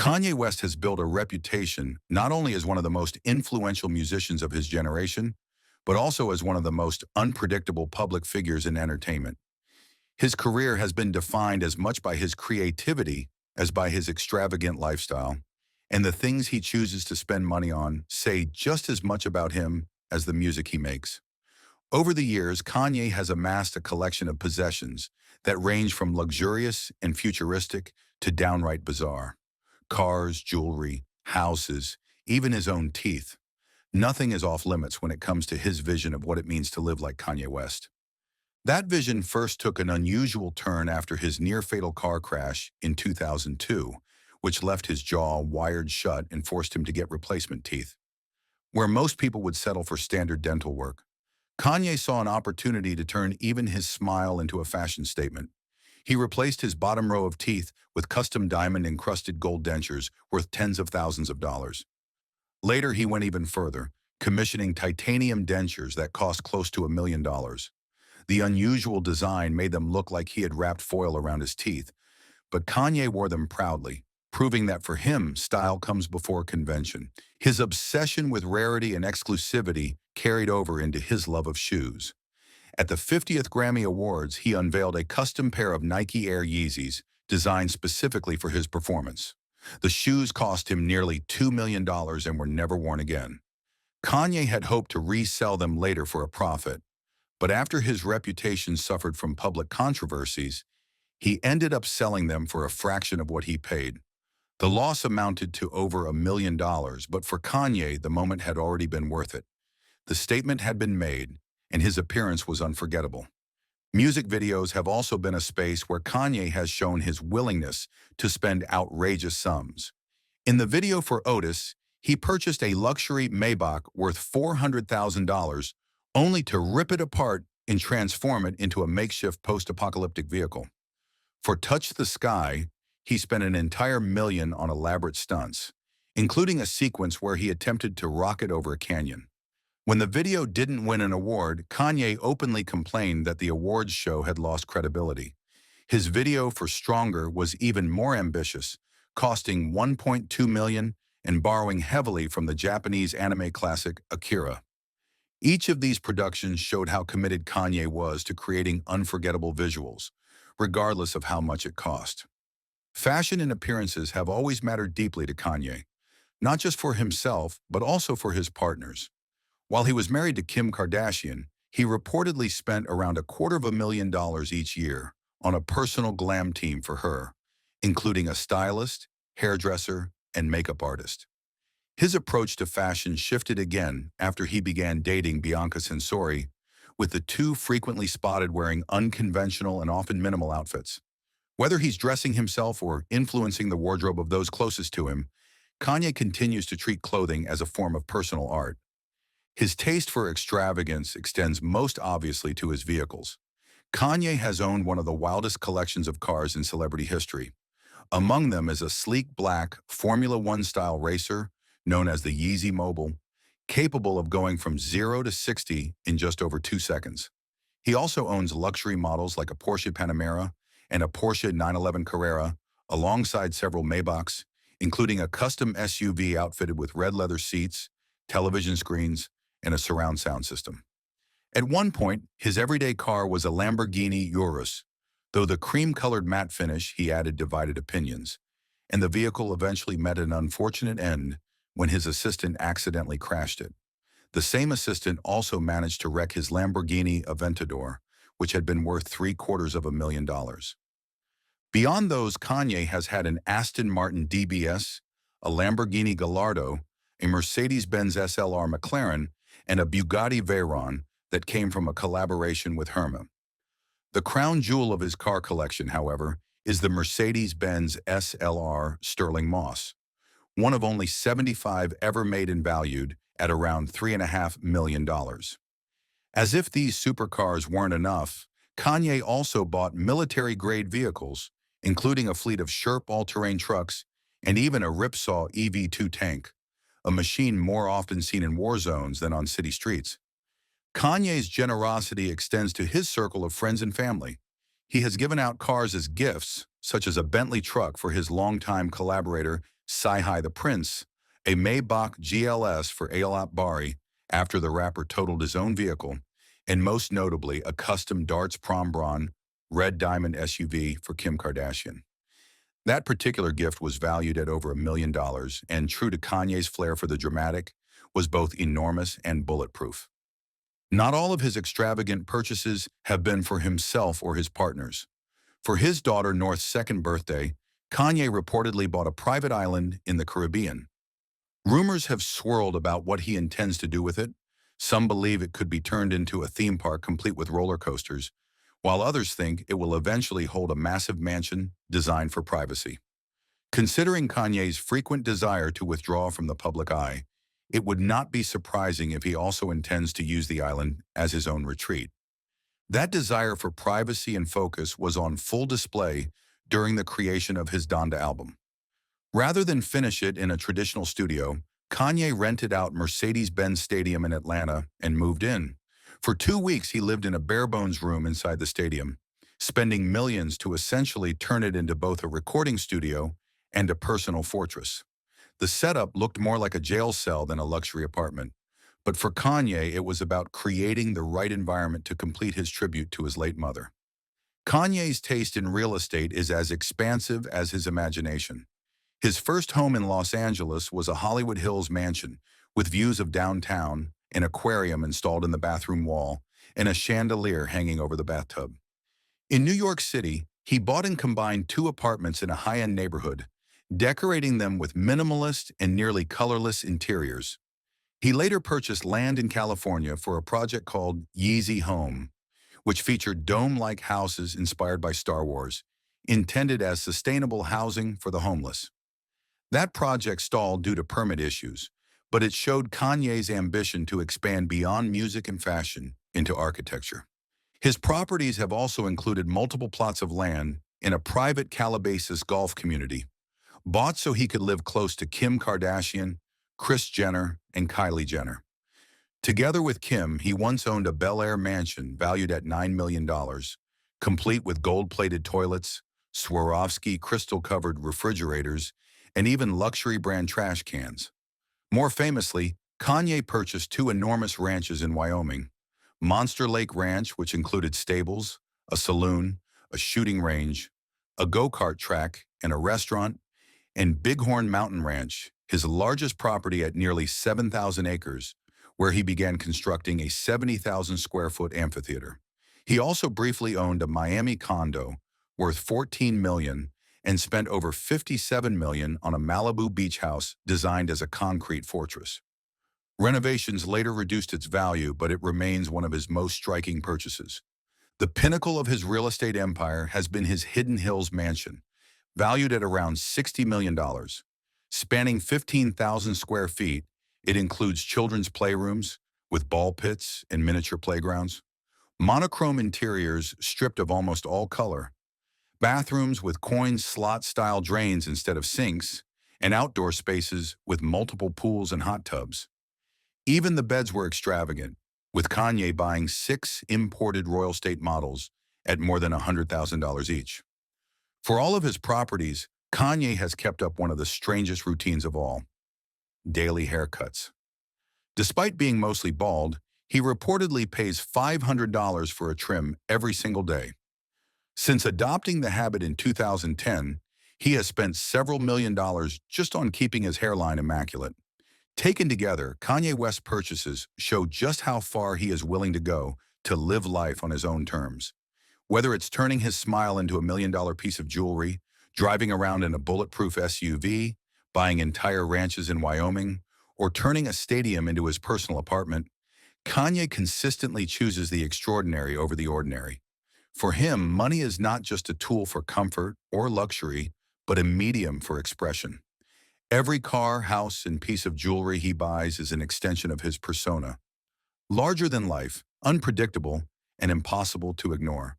Kanye West has built a reputation not only as one of the most influential musicians of his generation, but also as one of the most unpredictable public figures in entertainment. His career has been defined as much by his creativity as by his extravagant lifestyle, and the things he chooses to spend money on say just as much about him as the music he makes. Over the years, Kanye has amassed a collection of possessions that range from luxurious and futuristic to downright bizarre. Cars, jewelry, houses, even his own teeth. Nothing is off limits when it comes to his vision of what it means to live like Kanye West. That vision first took an unusual turn after his near-fatal car crash in 2002, which left his jaw wired shut and forced him to get replacement teeth. Where most people would settle for standard dental work, Kanye saw an opportunity to turn even his smile into a fashion statement. He replaced his bottom row of teeth with custom diamond-encrusted gold dentures worth tens of thousands of dollars. Later, he went even further, commissioning titanium dentures that cost close to $1 million. The unusual design made them look like he had wrapped foil around his teeth, but Kanye wore them proudly, proving that for him, style comes before convention. His obsession with rarity and exclusivity carried over into his love of shoes. At the 50th Grammy Awards, he unveiled a custom pair of Nike Air Yeezys designed specifically for his performance. The shoes cost him nearly $2 million and were never worn again. Kanye had hoped to resell them later for a profit, but after his reputation suffered from public controversies, he ended up selling them for a fraction of what he paid. The loss amounted to over $1 million, but for Kanye, the moment had already been worth it. The statement had been made, and his appearance was unforgettable. Music videos have also been a space where Kanye has shown his willingness to spend outrageous sums. In the video for Otis, he purchased a luxury Maybach worth $400,000 only to rip it apart and transform it into a makeshift post-apocalyptic vehicle. For Touch the Sky, he spent an entire million on elaborate stunts, including a sequence where he attempted to rocket over a canyon. When the video didn't win an award, Kanye openly complained that the awards show had lost credibility. His video for Stronger was even more ambitious, costing $1.2 million and borrowing heavily from the Japanese anime classic Akira. Each of these productions showed how committed Kanye was to creating unforgettable visuals, regardless of how much it cost. Fashion and appearances have always mattered deeply to Kanye, not just for himself, but also for his partners. While he was married to Kim Kardashian, he reportedly spent around $250,000 each year on a personal glam team for her, including a stylist, hairdresser, and makeup artist. His approach to fashion shifted again after he began dating Bianca Censori, with the two frequently spotted wearing unconventional and often minimal outfits. Whether he's dressing himself or influencing the wardrobe of those closest to him, Kanye continues to treat clothing as a form of personal art. His taste for extravagance extends most obviously to his vehicles. Kanye has owned one of the wildest collections of cars in celebrity history. Among them is a sleek black Formula One-style racer known as the Yeezy Mobile, capable of going from 0 to 60 in just over 2 seconds. He also owns luxury models like a Porsche Panamera and a Porsche 911 Carrera, alongside several Maybachs, including a custom SUV outfitted with red leather seats, television screens, and a surround sound system. At one point, his everyday car was a Lamborghini Urus, though the cream-colored matte finish he added divided opinions, and the vehicle eventually met an unfortunate end when his assistant accidentally crashed it. The same assistant also managed to wreck his Lamborghini Aventador, which had been worth $750,000. Beyond those, Kanye has had an Aston Martin DBS, a Lamborghini Gallardo, a Mercedes-Benz SLR McLaren, and a Bugatti Veyron that came from a collaboration with Hermès. The crown jewel of his car collection, however, is the Mercedes-Benz SLR Sterling Moss, one of only 75 ever made and valued at around $3.5 million. As if these supercars weren't enough, Kanye also bought military-grade vehicles, including a fleet of Sherp all-terrain trucks and even a Ripsaw EV2 tank, a machine more often seen in war zones than on city streets. Kanye's generosity extends to his circle of friends and family. He has given out cars as gifts, such as a Bentley truck for his longtime collaborator Sci-Hi the Prince, a Maybach GLS for Ayolat Bari after the rapper totaled his own vehicle, and most notably a custom Darts Prom Braun red diamond SUV for Kim Kardashian. That particular gift was valued at over $1 million, and true to Kanye's flair for the dramatic, was both enormous and bulletproof. Not all of his extravagant purchases have been for himself or his partners. For his daughter North's second birthday, Kanye reportedly bought a private island in the Caribbean. Rumors have swirled about what he intends to do with it. Some believe it could be turned into a theme park complete with roller coasters, while others think it will eventually hold a massive mansion designed for privacy. Considering Kanye's frequent desire to withdraw from the public eye, it would not be surprising if he also intends to use the island as his own retreat. That desire for privacy and focus was on full display during the creation of his Donda album. Rather than finish it in a traditional studio, Kanye rented out Mercedes-Benz Stadium in Atlanta and moved in. For 2 weeks, he lived in a bare-bones room inside the stadium, spending millions to essentially turn it into both a recording studio and a personal fortress. The setup looked more like a jail cell than a luxury apartment. But for Kanye, it was about creating the right environment to complete his tribute to his late mother. Kanye's taste in real estate is as expansive as his imagination. His first home in Los Angeles was a Hollywood Hills mansion with views of downtown, an aquarium installed in the bathroom wall, and a chandelier hanging over the bathtub. In New York City, he bought and combined 2 apartments in a high-end neighborhood, decorating them with minimalist and nearly colorless interiors. He later purchased land in California for a project called Yeezy Home, which featured dome-like houses inspired by Star Wars, intended as sustainable housing for the homeless. That project stalled due to permit issues, but it showed Kanye's ambition to expand beyond music and fashion into architecture. His properties have also included multiple plots of land in a private Calabasas golf community, bought so he could live close to Kim Kardashian, Kris Jenner, and Kylie Jenner. Together with Kim, he once owned a Bel Air mansion valued at $9 million, complete with gold-plated toilets, Swarovski crystal-covered refrigerators, and even luxury brand trash cans. More famously, Kanye purchased 2 enormous ranches in Wyoming: Monster Lake Ranch, which included stables, a saloon, a shooting range, a go-kart track, and a restaurant, and Bighorn Mountain Ranch, his largest property at nearly 7,000 acres, where he began constructing a 70,000 square foot amphitheater. He also briefly owned a Miami condo worth $14 million and spent over $57 million on a Malibu beach house designed as a concrete fortress. Renovations later reduced its value, but it remains one of his most striking purchases. The pinnacle of his real estate empire has been his Hidden Hills mansion, valued at around $60 million. Spanning 15,000 square feet, it includes children's playrooms with ball pits and miniature playgrounds, monochrome interiors stripped of almost all color, bathrooms with coin slot-style drains instead of sinks, and outdoor spaces with multiple pools and hot tubs. Even the beds were extravagant, with Kanye buying 6 imported Royal State models at more than $100,000 each. For all of his properties, Kanye has kept up one of the strangest routines of all: daily haircuts. Despite being mostly bald, he reportedly pays $500 for a trim every single day. Since adopting the habit in 2010, he has spent several $1 million just on keeping his hairline immaculate. Taken together, Kanye West's purchases show just how far he is willing to go to live life on his own terms. Whether it's turning his smile into $1 million piece of jewelry, driving around in a bulletproof SUV, buying entire ranches in Wyoming, or turning a stadium into his personal apartment, Kanye consistently chooses the extraordinary over the ordinary. For him, money is not just a tool for comfort or luxury, but a medium for expression. Every car, house, and piece of jewelry he buys is an extension of his persona. Larger than life, unpredictable, and impossible to ignore.